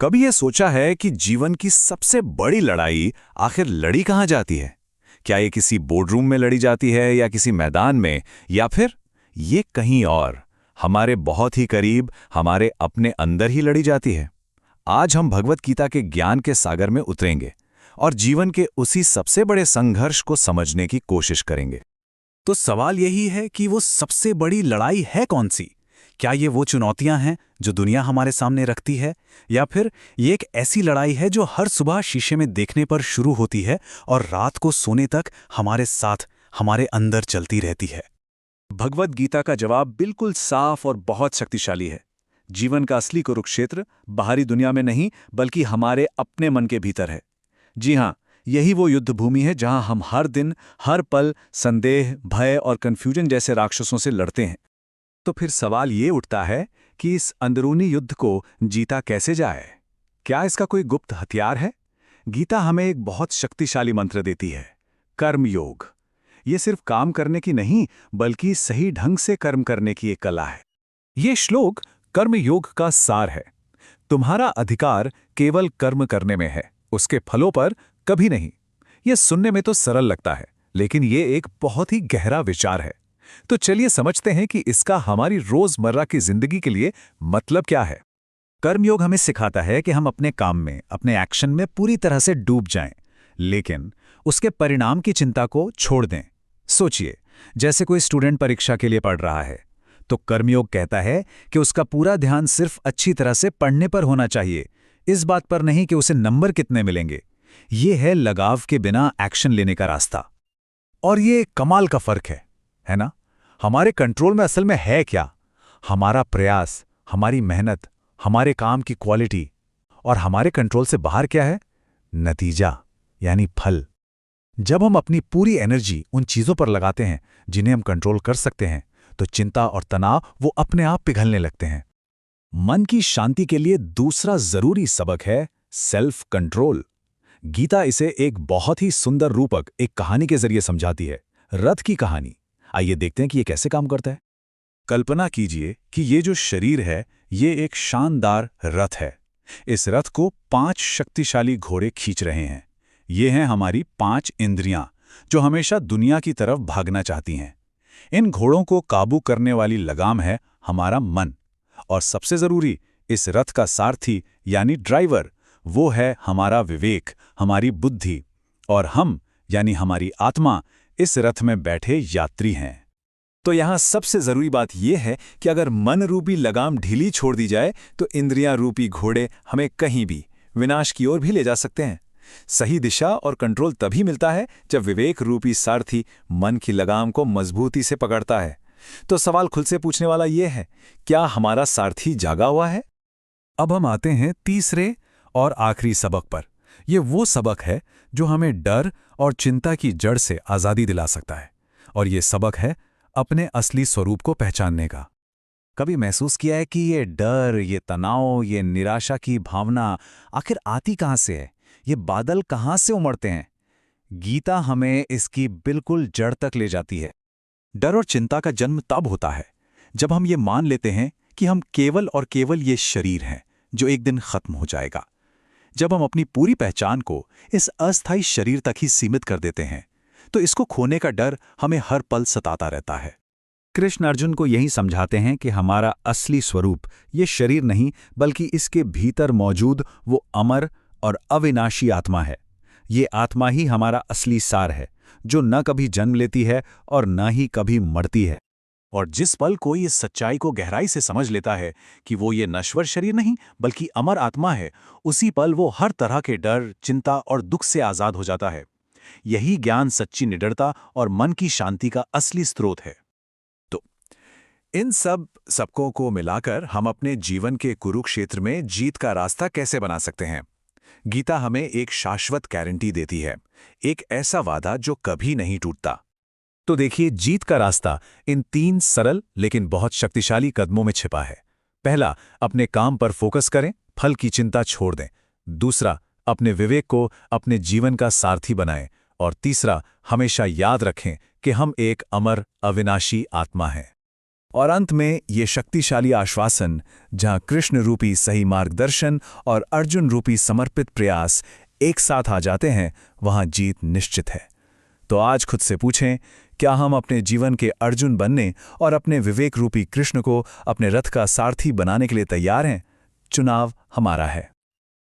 कभी ये सोचा है कि जीवन की सबसे बड़ी लड़ाई आखिर लड़ी कहाँ जाती है? क्या ये किसी बोर्डरूम में लड़ी जाती है या किसी मैदान में, या फिर ये कहीं और, हमारे बहुत ही करीब, हमारे अपने अंदर ही लड़ी जाती है? आज हम भगवत गीता के ज्ञान के सागर में उतरेंगे और जीवन के उसी सबसे बड़े संघर्ष को समझने की कोशिश करेंगे। तो सवाल यही है कि वो सबसे बड़ी लड़ाई है कौन सी? क्या ये वो चुनौतियां हैं जो दुनिया हमारे सामने रखती है, या फिर ये एक ऐसी लड़ाई है जो हर सुबह शीशे में देखने पर शुरू होती है और रात को सोने तक हमारे साथ, हमारे अंदर चलती रहती है? भगवत गीता का जवाब बिल्कुल साफ और बहुत शक्तिशाली है। जीवन का असली कुरुक्षेत्र बाहरी दुनिया में नहीं, बल्कि हमारे अपने मन के भीतर है। जी हाँ, यही वो युद्ध भूमि है जहां हम हर दिन, हर पल संदेह, भय और कन्फ्यूजन जैसे राक्षसों से लड़ते हैं। तो फिर सवाल ये उठता है कि इस अंदरूनी युद्ध को जीता कैसे जाए? क्या इसका कोई गुप्त हथियार है? गीता हमें एक बहुत शक्तिशाली मंत्र देती है, कर्मयोग। ये सिर्फ काम करने की नहीं, बल्कि सही ढंग से कर्म करने की एक कला है। ये श्लोक कर्मयोग का सार है। तुम्हारा अधिकार केवल कर्म करने में है, उसके फलों पर कभी नहीं। यह सुनने में तो सरल लगता है, लेकिन ये एक बहुत ही गहरा विचार है। तो चलिए समझते हैं कि इसका हमारी रोजमर्रा की जिंदगी के लिए मतलब क्या है। कर्मयोग हमें सिखाता है कि हम अपने काम में, अपने एक्शन में पूरी तरह से डूब जाएं, लेकिन उसके परिणाम की चिंता को छोड़ दें। सोचिए, जैसे कोई स्टूडेंट परीक्षा के लिए पढ़ रहा है, तो कर्मयोग कहता है कि उसका पूरा ध्यान सिर्फ अच्छी तरह से पढ़ने पर होना चाहिए, इस बात पर नहीं कि उसे नंबर कितने मिलेंगे। ये है लगाव के बिना एक्शन लेने का रास्ता। और ये कमाल का फर्क है ना? हमारे कंट्रोल में असल में है क्या? हमारा प्रयास, हमारी मेहनत, हमारे काम की क्वालिटी। और हमारे कंट्रोल से बाहर क्या है? नतीजा, यानी फल। जब हम अपनी पूरी एनर्जी उन चीजों पर लगाते हैं जिन्हें हम कंट्रोल कर सकते हैं, तो चिंता और तनाव वो अपने आप पिघलने लगते हैं। मन की शांति के लिए दूसरा जरूरी सबक है सेल्फ कंट्रोल। गीता इसे एक बहुत ही सुंदर रूपक एक कहानी के जरिए समझाती है, रथ की कहानी। आइए देखते हैं कि ये कैसे काम करता है। कल्पना कीजिए कि ये जो शरीर है, ये एक शानदार रथ है। इस रथ को 5 शक्तिशाली घोड़े खींच रहे हैं। ये हैं हमारी 5 इंद्रियां, जो हमेशा दुनिया की तरफ भागना चाहती हैं। इन घोड़ों को काबू करने वाली लगाम है हमारा मन। और सबसे जरूरी, इस रथ का सारथी यानी ड्राइवर, वो है हमारा विवेक, हमारी बुद्धि। और हम यानी हमारी आत्मा इस रथ में बैठे यात्री हैं। तो यहां सबसे जरूरी बात यह है कि अगर मन रूपी लगाम ढीली छोड़ दी जाए, तो इंद्रियां रूपी घोड़े हमें कहीं भी, विनाश की ओर भी ले जा सकते हैं। सही दिशा और कंट्रोल तभी मिलता है जब विवेक रूपी सारथी मन की लगाम को मजबूती से पकड़ता है। तो सवाल खुद से पूछने वाला यह है, क्या हमारा सारथी जागा हुआ है? अब हम आते हैं तीसरे और आखिरी सबक पर। यह वो सबक है जो हमें डर और चिंता की जड़ से आजादी दिला सकता है। और यह सबक है अपने असली स्वरूप को पहचानने का। कभी महसूस किया है कि ये डर, ये तनाव, ये निराशा की भावना आखिर आती कहां से है? ये बादल कहां से उमड़ते हैं? गीता हमें इसकी बिल्कुल जड़ तक ले जाती है। डर और चिंता का जन्म तब होता है जब हम ये मान लेते हैं कि हम केवल और केवल ये शरीर हैं जो एक दिन खत्म हो जाएगा। जब हम अपनी पूरी पहचान को इस अस्थायी शरीर तक ही सीमित कर देते हैं, तो इसको खोने का डर हमें हर पल सताता रहता है। कृष्ण अर्जुन को यही समझाते हैं कि हमारा असली स्वरूप ये शरीर नहीं, बल्कि इसके भीतर मौजूद वो अमर और अविनाशी आत्मा है। ये आत्मा ही हमारा असली सार है, जो न कभी जन्म लेती है और न ही कभी मरती है। और जिस पल कोई इस सच्चाई को गहराई से समझ लेता है कि वो ये नश्वर शरीर नहीं, बल्कि अमर आत्मा है, उसी पल वो हर तरह के डर, चिंता और दुख से आजाद हो जाता है। यही ज्ञान, सच्ची निडरता और मन की शांति का असली स्रोत है। तो इन सब सबकों को मिलाकर हम अपने जीवन के कुरुक्षेत्र में जीत का रास्ता कैसे बना सकते हैं? गीता हमें एक शाश्वत गारंटी देती है, एक ऐसा वादा जो कभी नहीं टूटता। तो देखिए, जीत का रास्ता इन 3 सरल लेकिन बहुत शक्तिशाली कदमों में छिपा है। पहला, अपने काम पर फोकस करें, फल की चिंता छोड़ दें। दूसरा, अपने विवेक को अपने जीवन का सारथी बनाएं। और तीसरा, हमेशा याद रखें कि हम एक अमर, अविनाशी आत्मा हैं। और अंत में ये शक्तिशाली आश्वासन, जहां कृष्ण रूपी सही मार्गदर्शन और अर्जुन रूपी समर्पित प्रयास एक साथ आ जाते हैं, वहां जीत निश्चित है। तो आज खुद से पूछें, क्या हम अपने जीवन के अर्जुन बनने और अपने विवेक रूपी कृष्ण को अपने रथ का सारथी बनाने के लिए तैयार हैं? चुनाव हमारा है।